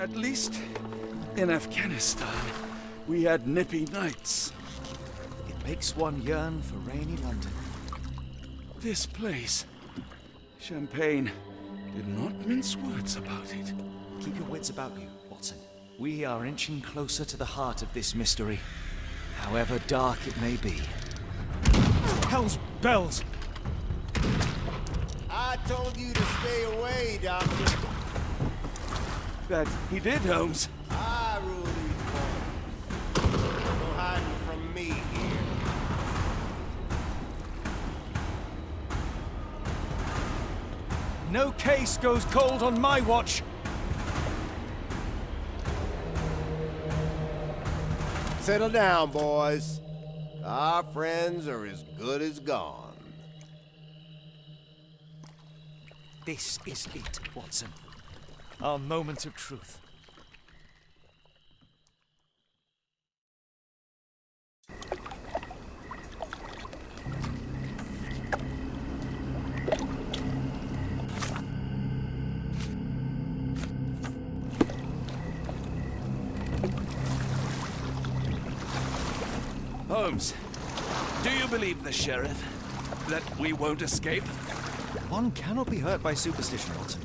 At least in Afghanistan, we had nippy nights. It makes one yearn for rainy London. This place, Champagne, did not mince words about it. Keep your wits about you, Watson. We are inching closer to the heart of this mystery, however dark it may be. Hell's bells! I told you to stay away, Doctor. That he did, Holmes. I rule these parts. No hiding from me here. No case goes cold on my watch! Settle down, boys. Our friends are as good as gone. This is it, Watson. Our moment of truth. Holmes, do you believe the sheriff? That we won't escape? One cannot be hurt by superstition, Watson.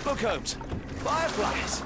Look, Holmes. Fireflies!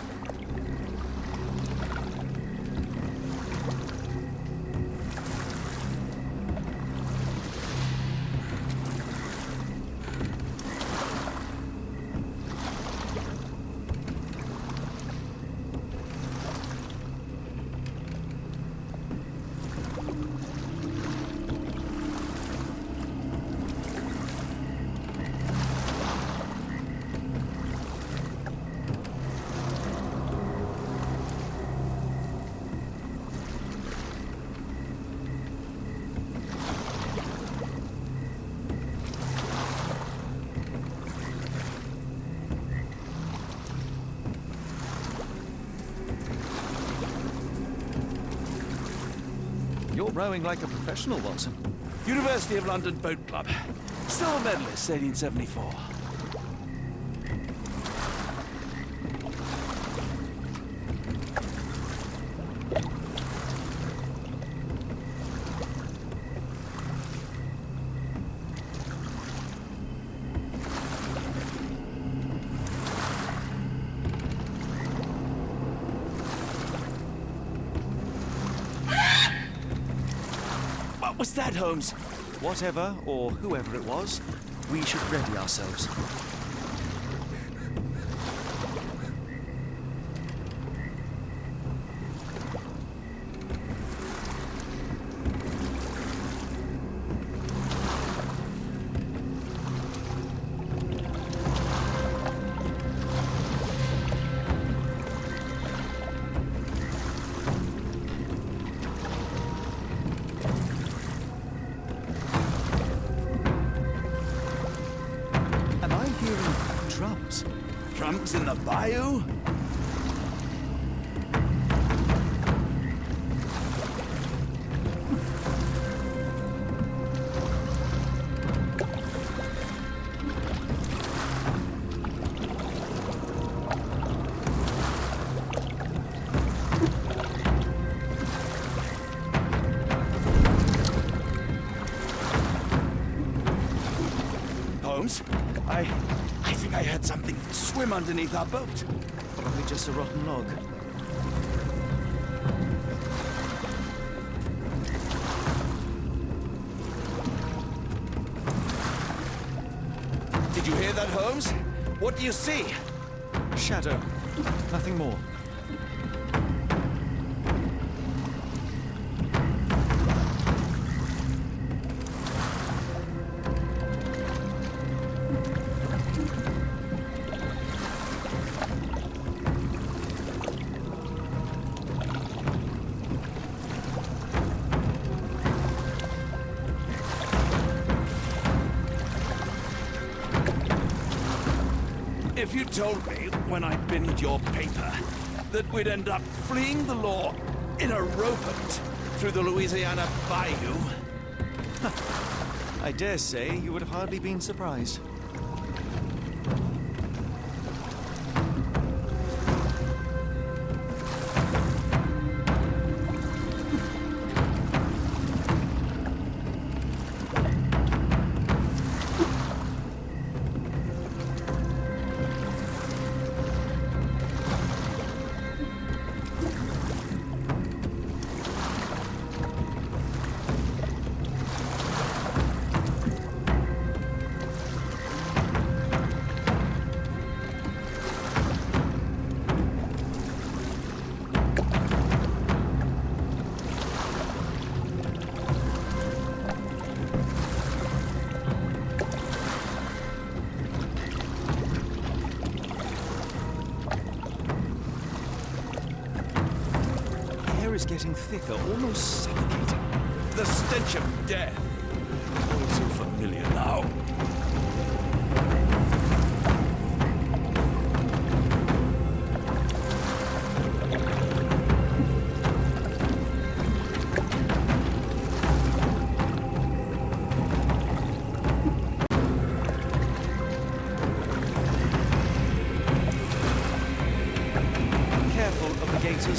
You're rowing like a professional, Watson. University of London Boat Club. Silver medalist, 1874. What was that, Holmes? Whatever, or whoever it was, we should ready ourselves. Drums. Drums in the bayou? Holmes, I think I heard something swim underneath our boat. Probably just a rotten log. Did you hear that, Holmes? What do you see? Shadow. Nothing more. If you told me when I binned your paper that we'd end up fleeing the law in a rowboat through the Louisiana Bayou... I dare say you would have hardly been surprised. is getting thicker, almost suffocating. The stench of death. All so familiar now.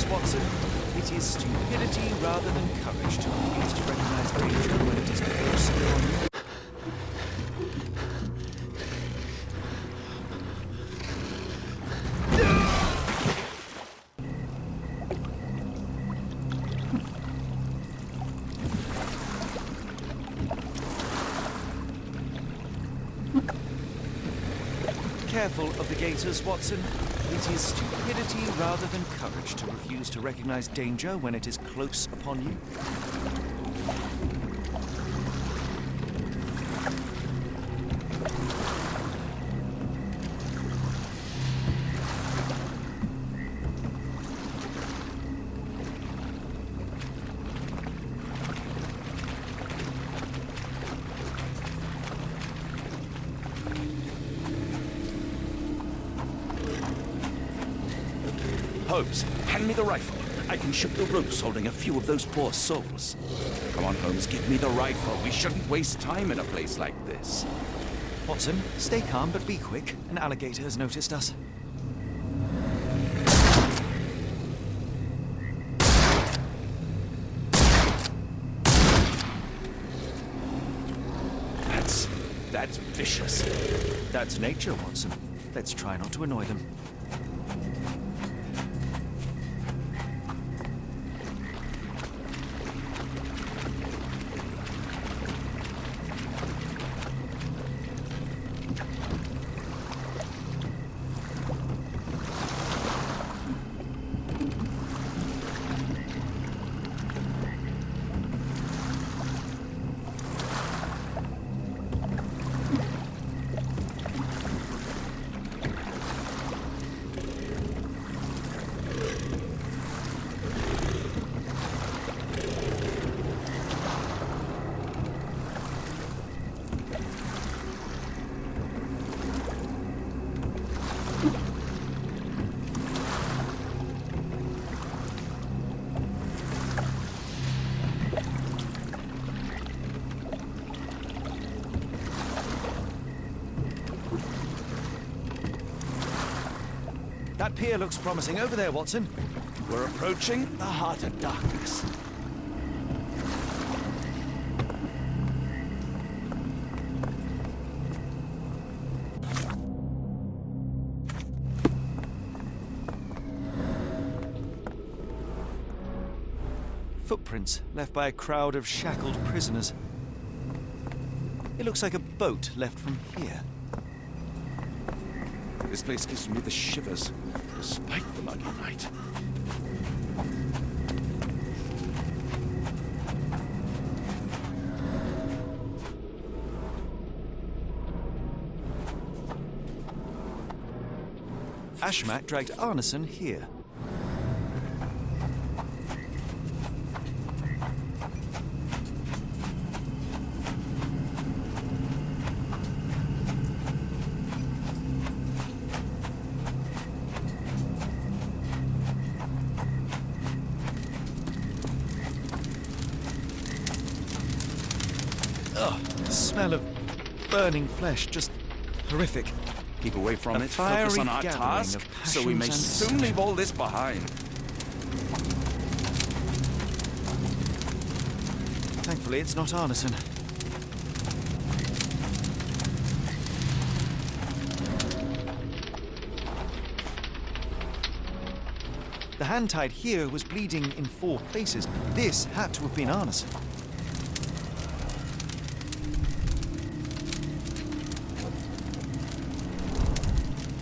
Watson. It is stupidity rather than courage to refuse to recognize danger when it is close upon you. Careful of the gators, Watson. It is stupidity rather than courage to refuse to recognize danger when it is close upon you. Holmes, hand me the rifle. I can shoot the ropes holding a few of those poor souls. Come on, Holmes, give me the rifle. We shouldn't waste time in a place like this. Watson, stay calm, but be quick. An alligator has noticed us. That's vicious. That's nature, Watson. Let's try not to annoy them. That pier looks promising. Over there, Watson. We're approaching the heart of darkness. Footprints left by a crowd of shackled prisoners. It looks like a boat left from here. This place gives me the shivers, despite the muggy night. Ashmat dragged Arneson here. The smell of burning flesh, just horrific. Keep away from A it, focus on fiery our gathering task, of so we may passions soon and leave all this behind. Thankfully, it's not Arneson. The hand tied here was bleeding in 4 places. This had to have been Arneson.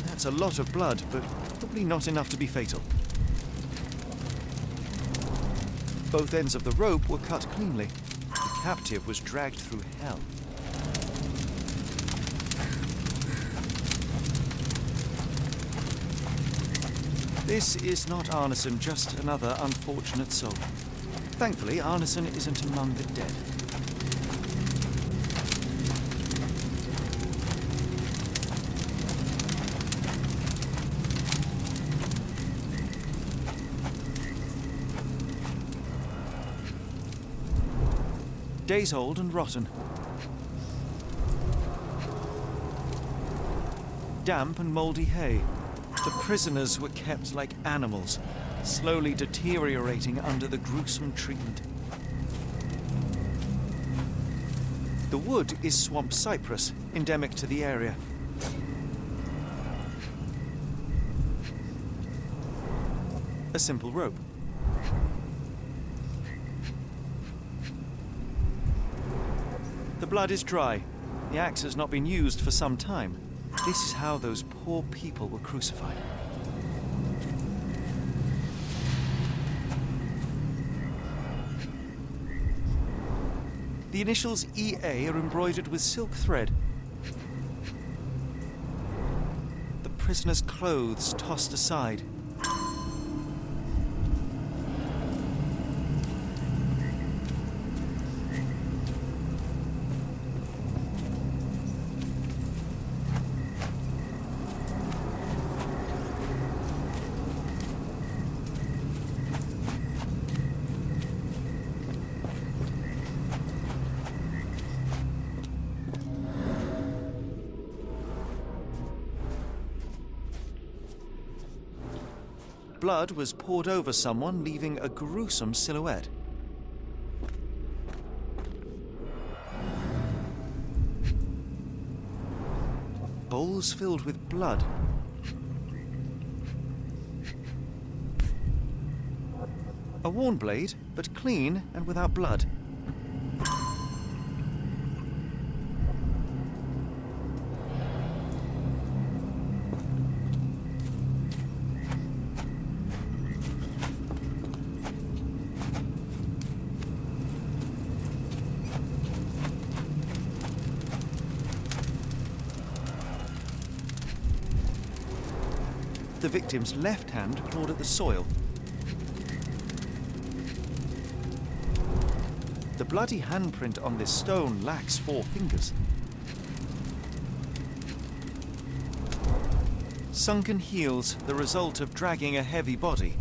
That's a lot of blood, but probably not enough to be fatal. Both ends of the rope were cut cleanly. The captive was dragged through hell. This is not Arneson, just another unfortunate soul. Thankfully, Arneson isn't among the dead. Days old and rotten. Damp and mouldy hay. The prisoners were kept like animals, slowly deteriorating under the gruesome treatment. The wood is swamp cypress, endemic to the area. A simple rope. The blood is dry. The axe has not been used for some time. This is how those poor people were crucified. The initials EA are embroidered with silk thread. The prisoner's clothes tossed aside. Blood was poured over someone, leaving a gruesome silhouette. Bowls filled with blood. A worn blade, but clean and without blood. The victim's left hand clawed at the soil. The bloody handprint on this stone lacks 4 fingers. Sunken heels, the result of dragging a heavy body.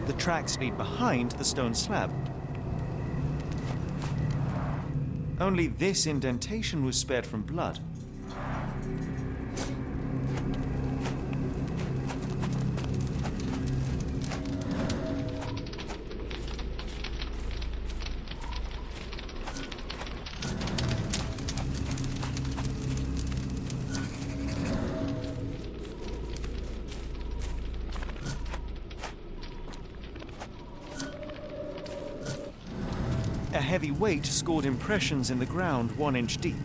The tracks lead behind the stone slab. Only this indentation was spared from blood. A heavy weight scored impressions in the ground 1 inch deep.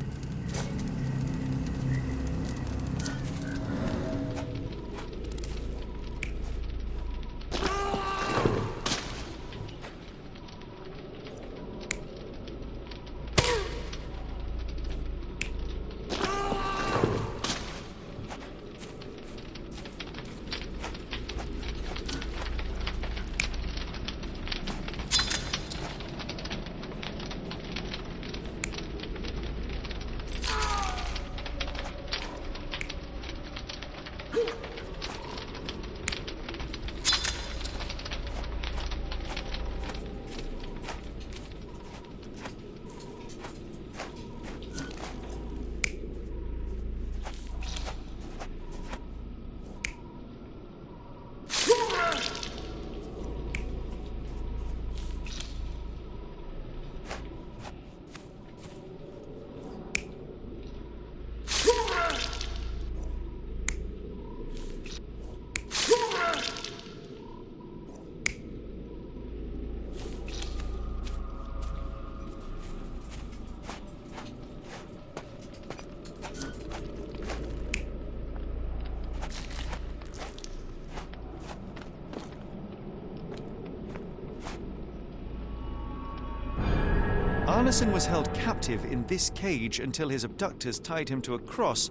Arneson was held captive in this cage until his abductors tied him to a cross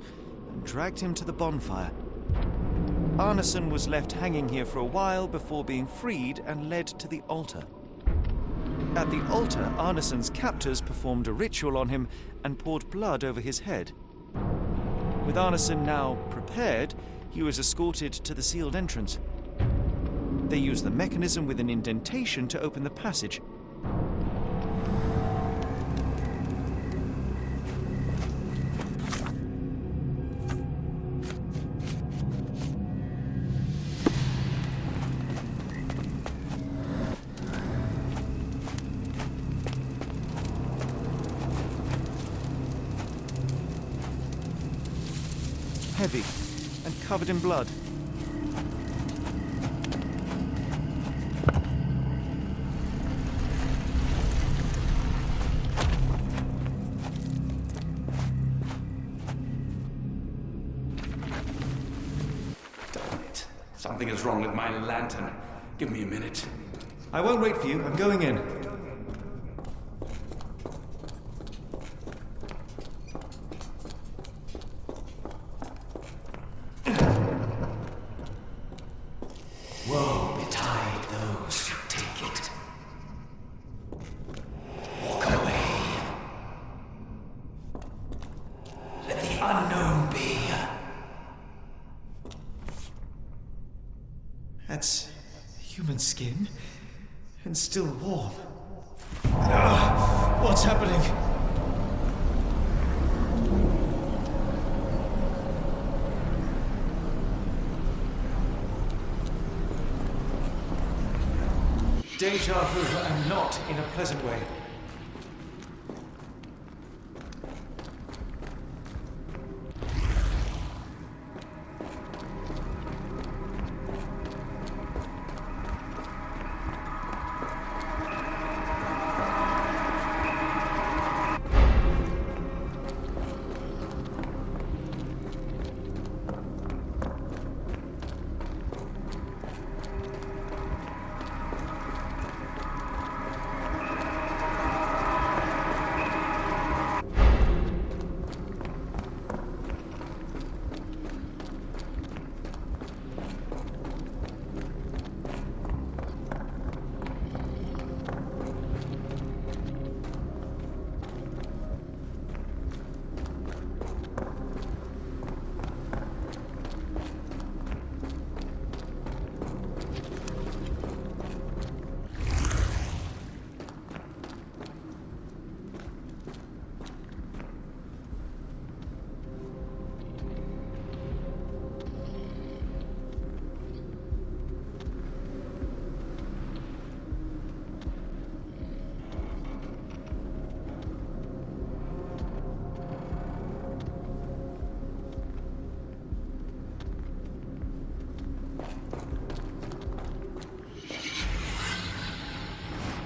and dragged him to the bonfire. Arneson was left hanging here for a while before being freed and led to the altar. At the altar, Arneson's captors performed a ritual on him and poured blood over his head. With Arneson now prepared, he was escorted to the sealed entrance. They used the mechanism with an indentation to open the passage. Heavy and covered in blood. Damn it. Something is wrong with my lantern. Give me a minute. I won't wait for you. I'm going in. Woe betide those who take it. Walk away. Let the unknown be. That's human skin and still warm. What's happening? Deja vu, and not in a pleasant way.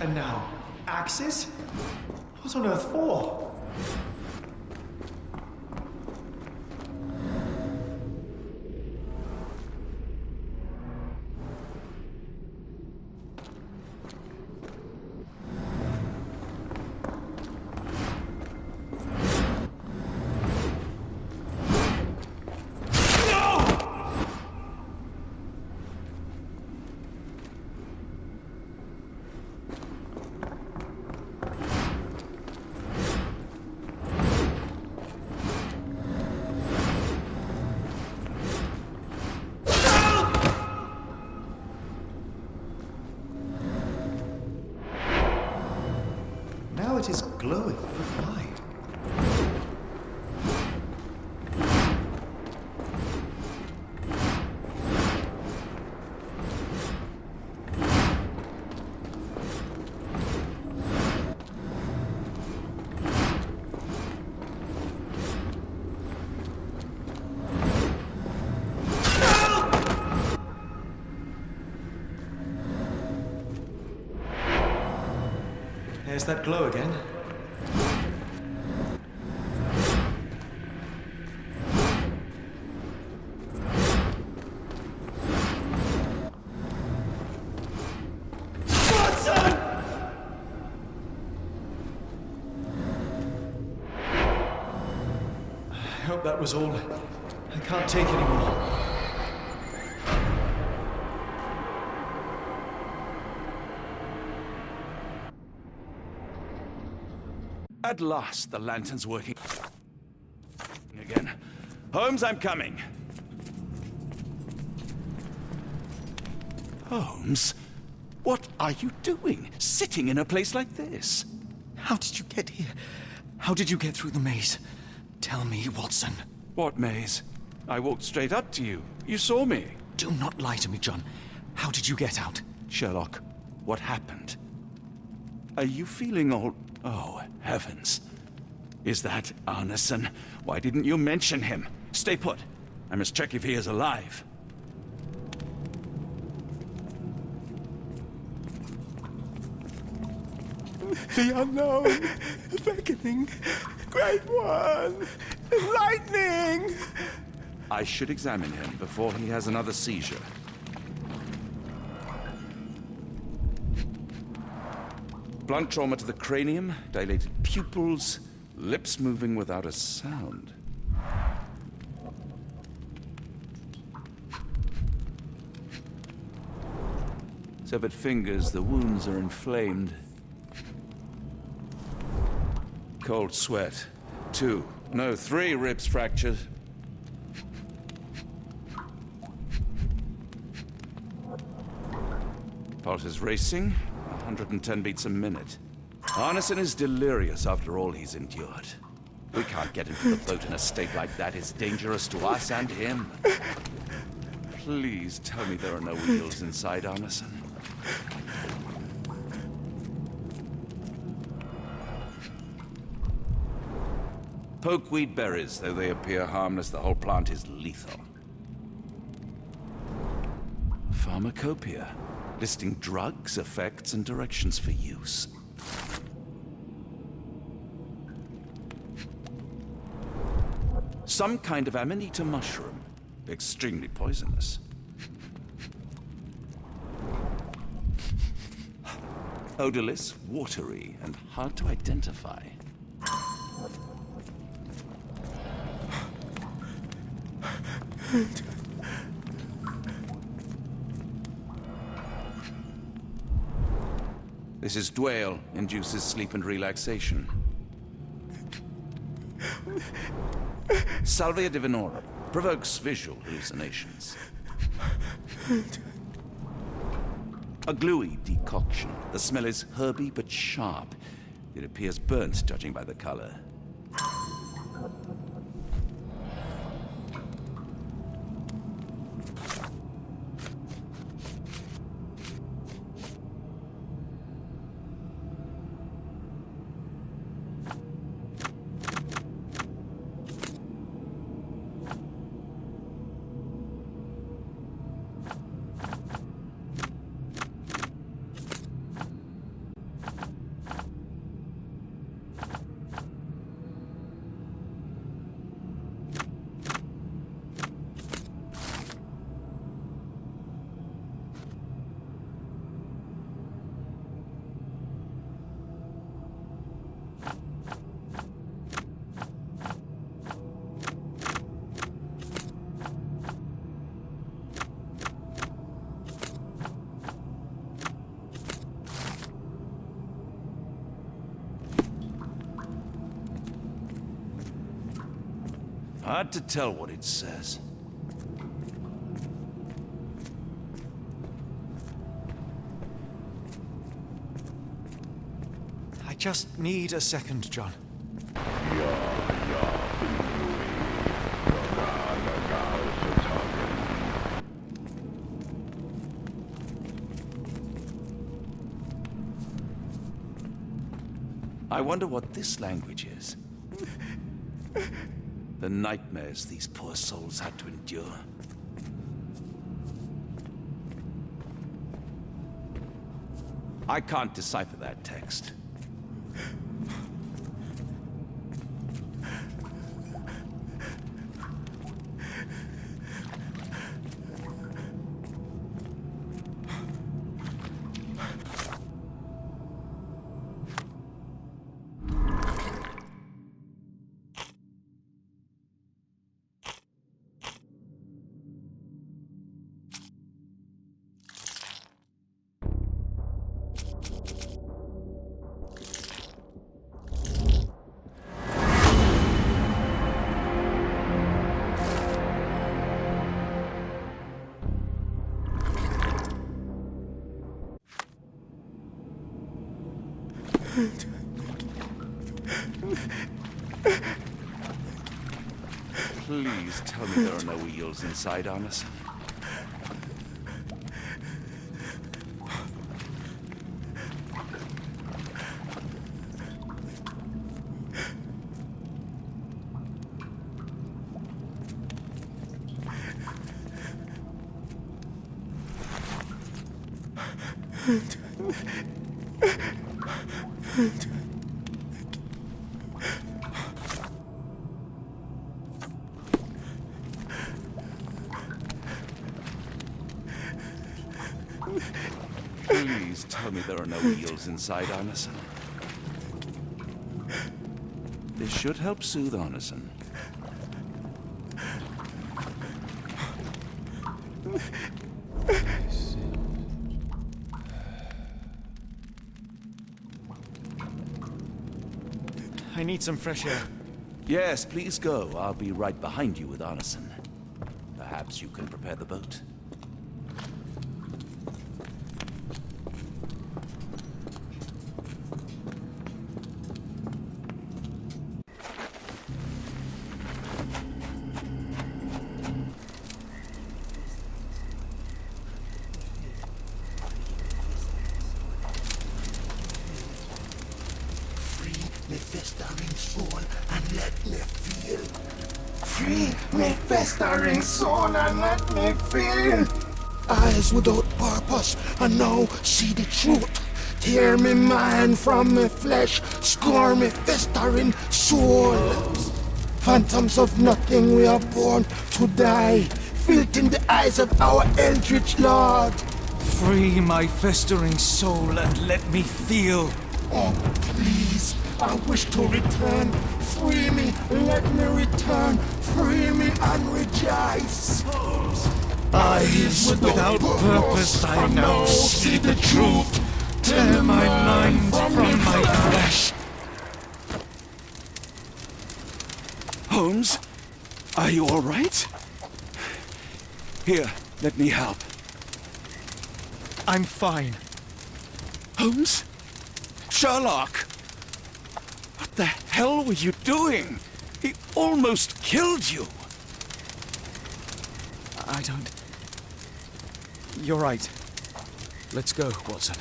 And now, axes? What on earth for? Now it is glowing. But why? There's that glow again. hope that was all. I can't take any more. At last, the lantern's working again. Holmes, I'm coming. Holmes, what are you doing, sitting in a place like this? How did you get here? How did you get through the maze? Tell me, Watson. What maze? I walked straight up to you. You saw me. Do not lie to me, John. How did you get out? Sherlock, what happened? Are you feeling all... Oh, heavens. Is that Arneson? Why didn't you mention him? Stay put. I must check if he is alive. The unknown, beckoning, great one, lightning! I should examine him before he has another seizure. Blunt trauma to the cranium, dilated pupils, lips moving without a sound. Severed fingers, the wounds are inflamed. Cold sweat. 2, no, 3 ribs fractured. Pulse is racing, 110 beats a minute. Arneson is delirious after all he's endured. We can't get into the boat in a state like that. It's dangerous to us and him. Please tell me there are no wheels inside Arneson. Pokeweed berries, though they appear harmless, the whole plant is lethal. Pharmacopoeia, listing drugs, effects, and directions for use. Some kind of amanita mushroom, extremely poisonous. Odorless, watery, and hard to identify. This is Dwale, induces sleep and relaxation. Salvia divinorum, provokes visual hallucinations. A gluey decoction. The smell is herby but sharp. It appears burnt, judging by the color. Hard to tell what it says. I just need a second, John. I wonder what this language is. The nightmares these poor souls had to endure. I can't decipher that text. Please tell me there are no eels inside, Arneson. Please tell me there are no eels inside, Arneson. This should help soothe Arneson. I need some fresh air. Yes, please go. I'll be right behind you with Arneson. Perhaps you can prepare the boat. Me festering soul and let me feel. Free me festering soul and let me feel. Eyes without purpose and now see the truth. Tear me mind from me flesh, score me festering soul. Phantoms of nothing, we are born to die. Filth in the eyes of our eldritch lord. Free my festering soul and let me feel. Oh, please, I wish to return. Free me, let me return. Free me and rejoice. Eyes Without purpose, I now see the truth. Tear my mind from my flesh. Holmes, are you all right? Here, let me help. I'm fine. Holmes? Sherlock! What the hell were you doing? He almost killed you. I don't... You're right. Let's go, Watson.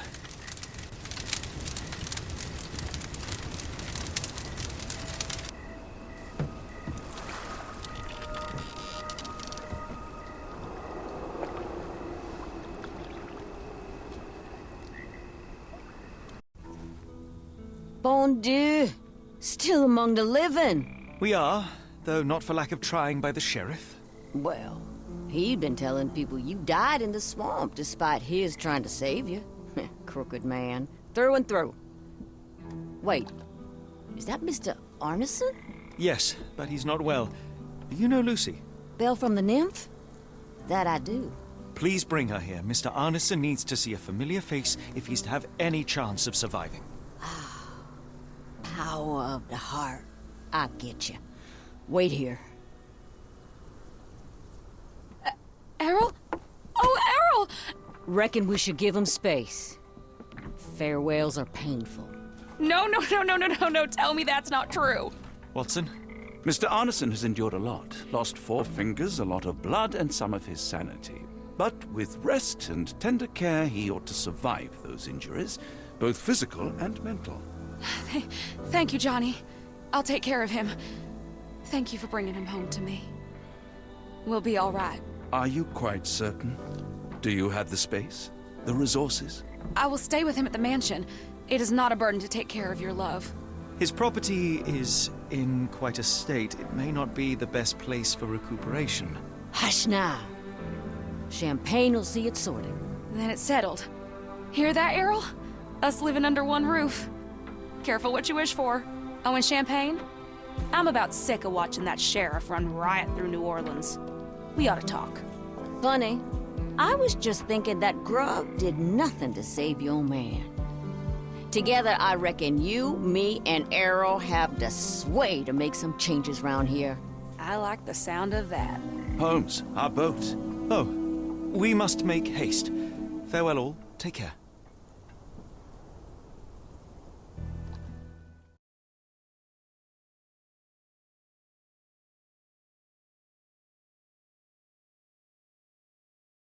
Bon Dieu! Still among the living. We are, though not for lack of trying by the sheriff. Well, he'd been telling people you died in the swamp despite his trying to save you. Crooked man. Through and through. Wait, is that Mr. Arneson? Yes, but he's not well. You know Lucy? Belle from the nymph? That I do. Please bring her here. Mr. Arneson needs to see a familiar face if he's to have any chance of surviving. Power of the heart. I get you. Wait here. Errol? Oh, Errol! Reckon we should give him space. Farewells are painful. No, tell me that's not true. Watson? Mr. Arneson has endured a lot. Lost 4 fingers, a lot of blood, and some of his sanity. But with rest and tender care, he ought to survive those injuries, both physical and mental. Thank you, Johnny. I'll take care of him. Thank you for bringing him home to me. We'll be all right. Are you quite certain? Do you have the space? The resources? I will stay with him at the mansion. It is not a burden to take care of your love. His property is in quite a state. It may not be the best place for recuperation. Hush now. Champagne will see it sorted. Then it's settled. Hear that, Errol? Us living under one roof. Careful what you wish for. Oh, and champagne? I'm about sick of watching that sheriff run riot through New Orleans. We ought to talk. Funny. I was just thinking that grub did nothing to save your man. Together, I reckon you, me, and Errol have the sway to make some changes round here. I like the sound of that. Holmes, our boat. Oh, we must make haste. Farewell all. Take care.